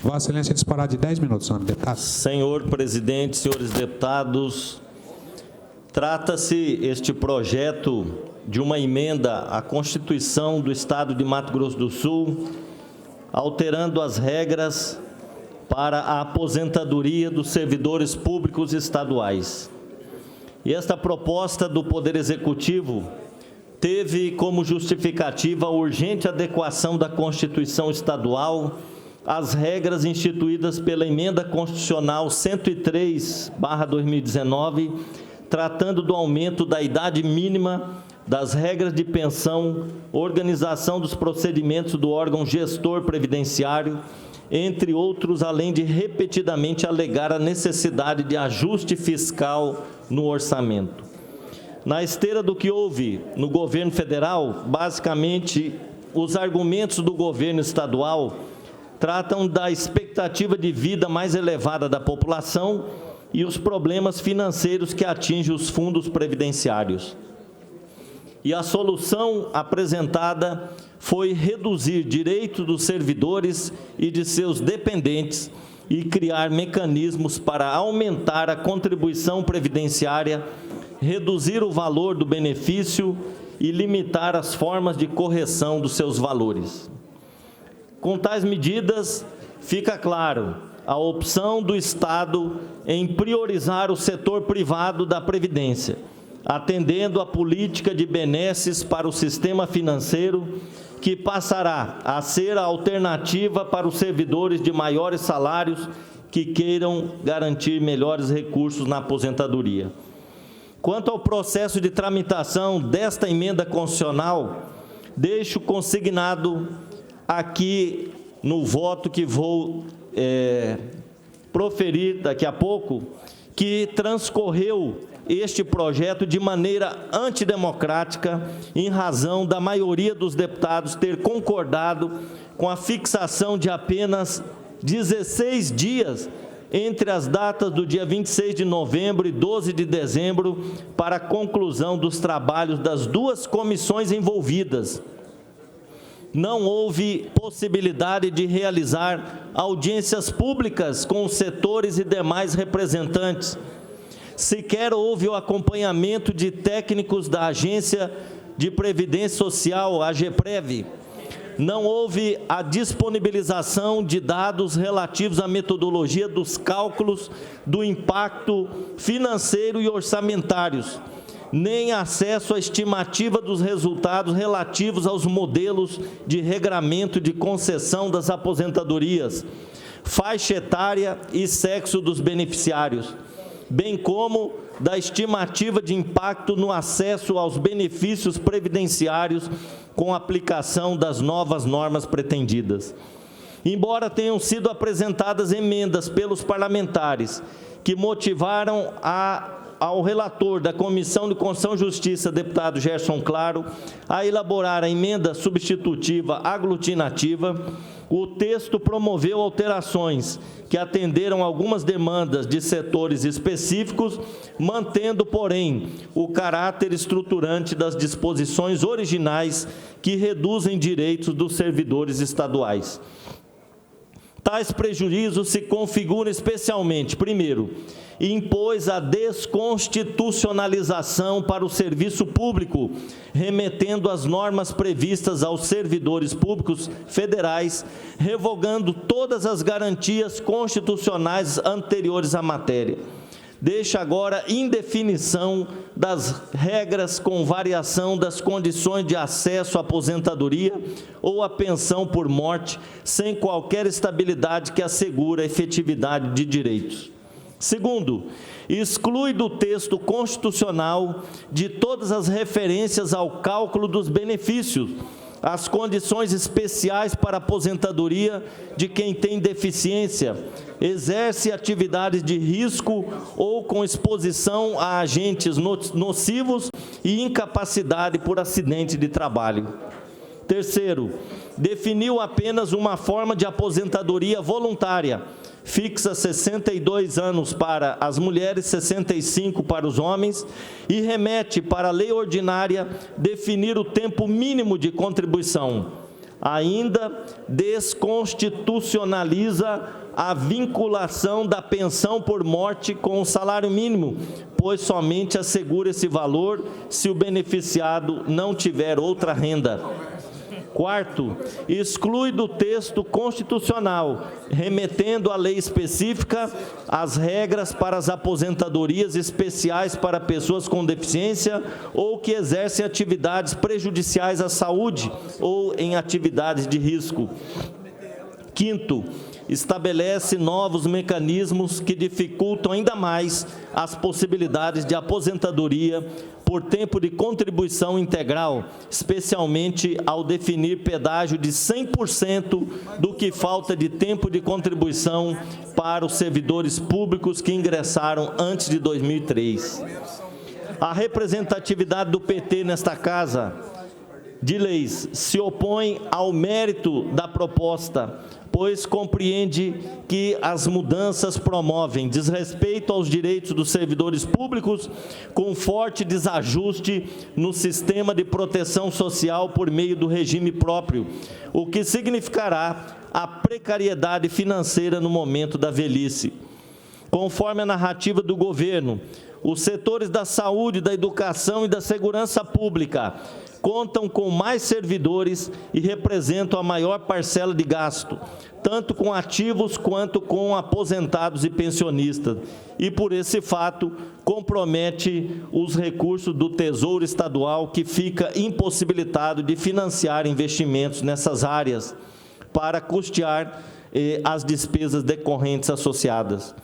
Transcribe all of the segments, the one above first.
Vossa Excelência, disparar de 10 minutos, senhor deputado. Senhor presidente, senhores deputados, trata-se este projeto de uma emenda à Constituição do Estado de Mato Grosso do Sul, alterando as regras para a aposentadoria dos servidores públicos estaduais. E esta proposta do Poder Executivo teve como justificativa a urgente adequação da Constituição Estadual às regras instituídas pela Emenda Constitucional 103/2019, tratando do aumento da idade mínima, das regras de pensão, organização dos procedimentos do órgão gestor previdenciário, entre outros, além de repetidamente alegar a necessidade de ajuste fiscal no orçamento. Na esteira do que houve no governo federal, basicamente, os argumentos do governo estadual tratam da expectativa de vida mais elevada da população e os problemas financeiros que atingem os fundos previdenciários. E a solução apresentada foi reduzir direitos dos servidores e de seus dependentes e criar mecanismos para aumentar a contribuição previdenciária, reduzir o valor do benefício e limitar as formas de correção dos seus valores. Com tais medidas, fica claro a opção do Estado em priorizar o setor privado da Previdência, atendendo à política de benesses para o sistema financeiro, que passará a ser a alternativa para os servidores de maiores salários que queiram garantir melhores recursos na aposentadoria. Quanto ao processo de tramitação desta emenda constitucional, deixo consignado aqui no voto que vou proferir daqui a pouco, que transcorreu este projeto de maneira antidemocrática, em razão da maioria dos deputados ter concordado com a fixação de apenas 16 dias entre as datas do dia 26 de novembro e 12 de dezembro para a conclusão dos trabalhos das duas comissões envolvidas. Não houve possibilidade de realizar audiências públicas com os setores e demais representantes. Sequer houve o acompanhamento de técnicos da Agência de Previdência Social, AGPREV. Não houve a disponibilização de dados relativos à metodologia dos cálculos do impacto financeiro e orçamentários, nem acesso à estimativa dos resultados relativos aos modelos de regramento de concessão das aposentadorias, faixa etária e sexo dos beneficiários, bem como da estimativa de impacto no acesso aos benefícios previdenciários com a aplicação das novas normas pretendidas. Embora tenham sido apresentadas emendas pelos parlamentares que motivaram ao relator da Comissão de Constituição e Justiça, deputado Gerson Claro, a elaborar a emenda substitutiva aglutinativa, o texto promoveu alterações que atenderam algumas demandas de setores específicos, mantendo, porém, o caráter estruturante das disposições originais que reduzem direitos dos servidores estaduais. Tais prejuízos se configuram especialmente, primeiro, impôs a desconstitucionalização para o serviço público, remetendo as normas previstas aos servidores públicos federais, revogando todas as garantias constitucionais anteriores à matéria. Deixa agora indefinição das regras com variação das condições de acesso à aposentadoria ou à pensão por morte, sem qualquer estabilidade que assegure a efetividade de direitos. Segundo, exclui do texto constitucional de todas as referências ao cálculo dos benefícios, as condições especiais para aposentadoria de quem tem deficiência, exerce atividades de risco ou com exposição a agentes nocivos e incapacidade por acidente de trabalho. Terceiro, definiu apenas uma forma de aposentadoria voluntária, fixa 62 anos para as mulheres, 65 para os homens, e remete para a lei ordinária definir o tempo mínimo de contribuição. Ainda desconstitucionaliza a vinculação da pensão por morte com o salário mínimo, pois somente assegura esse valor se o beneficiado não tiver outra renda. Quarto, exclui do texto constitucional, remetendo à lei específica, as regras para as aposentadorias especiais para pessoas com deficiência ou que exercem atividades prejudiciais à saúde ou em atividades de risco. Quinto, estabelece novos mecanismos que dificultam ainda mais as possibilidades de aposentadoria por tempo de contribuição integral, especialmente ao definir pedágio de 100% do que falta de tempo de contribuição para os servidores públicos que ingressaram antes de 2003. A representatividade do PT nesta Casa de Leis se opõe ao mérito da proposta, pois compreende que as mudanças promovem desrespeito aos direitos dos servidores públicos, com forte desajuste no sistema de proteção social por meio do regime próprio, o que significará a precariedade financeira no momento da velhice. Conforme a narrativa do governo, os setores da saúde, da educação e da segurança pública contam com mais servidores e representam a maior parcela de gasto, tanto com ativos quanto com aposentados e pensionistas, e por esse fato compromete os recursos do Tesouro Estadual, que fica impossibilitado de financiar investimentos nessas áreas para custear as despesas decorrentes associadas.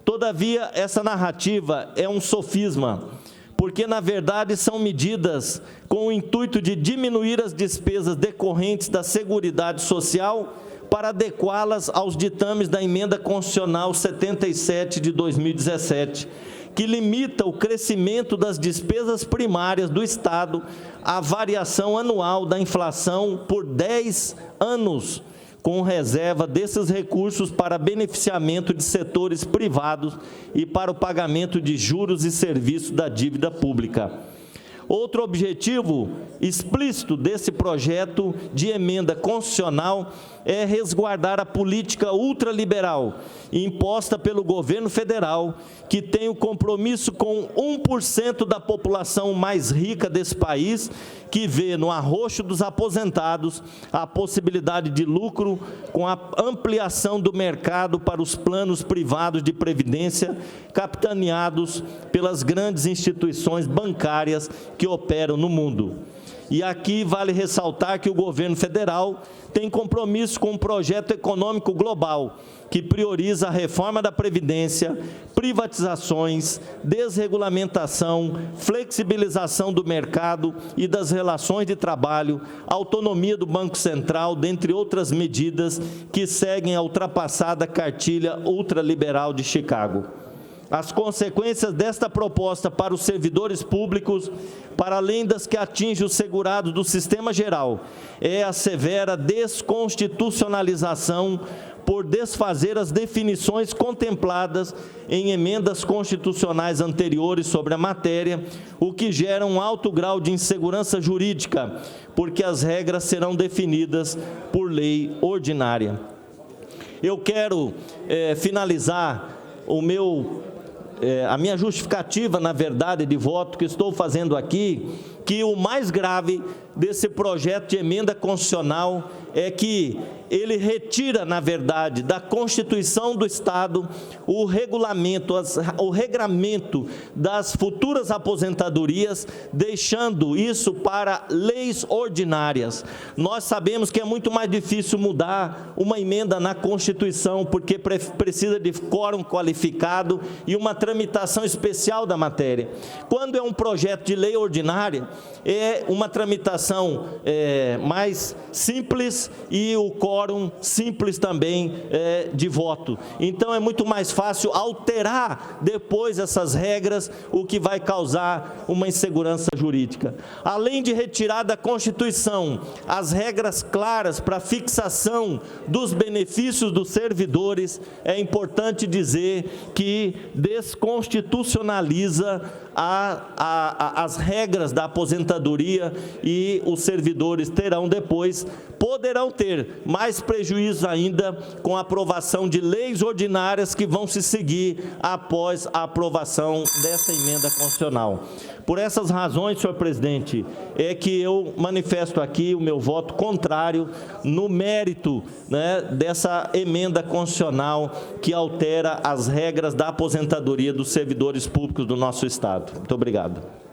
Todavia, essa narrativa é um sofisma, porque, na verdade, são medidas com o intuito de diminuir as despesas decorrentes da Seguridade Social para adequá-las aos ditames da Emenda Constitucional 77 de 2017, que limita o crescimento das despesas primárias do Estado à variação anual da inflação por 10 anos, com reserva desses recursos para beneficiamento de setores privados e para o pagamento de juros e serviços da dívida pública. Outro objetivo explícito desse projeto de emenda constitucional é resguardar a política ultraliberal imposta pelo governo federal, que tem o compromisso com 1% da população mais rica desse país, que vê no arroxo dos aposentados a possibilidade de lucro com a ampliação do mercado para os planos privados de previdência, capitaneados pelas grandes instituições bancárias que operam no mundo. E aqui vale ressaltar que o governo federal tem compromisso com um projeto econômico global que prioriza a reforma da Previdência, privatizações, desregulamentação, flexibilização do mercado e das relações de trabalho, autonomia do Banco Central, dentre outras medidas que seguem a ultrapassada cartilha ultraliberal de Chicago. As consequências desta proposta para os servidores públicos, para além das que atingem os segurados do sistema geral, é a severa desconstitucionalização por desfazer as definições contempladas em emendas constitucionais anteriores sobre a matéria, o que gera um alto grau de insegurança jurídica, porque as regras serão definidas por lei ordinária. Eu quero finalizar a minha justificativa, na verdade, de voto que estou fazendo aqui, que o mais grave desse projeto de emenda constitucional é que ele retira, na verdade, da Constituição do Estado o regramento das futuras aposentadorias, deixando isso para leis ordinárias. Nós sabemos que é muito mais difícil mudar uma emenda na Constituição, porque precisa de quórum qualificado e uma tramitação especial da matéria. Quando é um projeto de lei ordinária, é uma tramitação mais simples e o quórum simples também de voto. Então, é muito mais fácil alterar depois essas regras, o que vai causar uma insegurança jurídica. Além de retirar da Constituição as regras claras para fixação dos benefícios dos servidores, é importante dizer que desconstitucionaliza as regras da aposentadoria e os servidores terão depois poderão ter mais prejuízo ainda com a aprovação de leis ordinárias que vão se seguir após a aprovação dessa emenda constitucional. Por essas razões, senhor presidente, é que eu manifesto aqui o meu voto contrário no mérito, né, dessa emenda constitucional que altera as regras da aposentadoria dos servidores públicos do nosso Estado. Muito obrigado.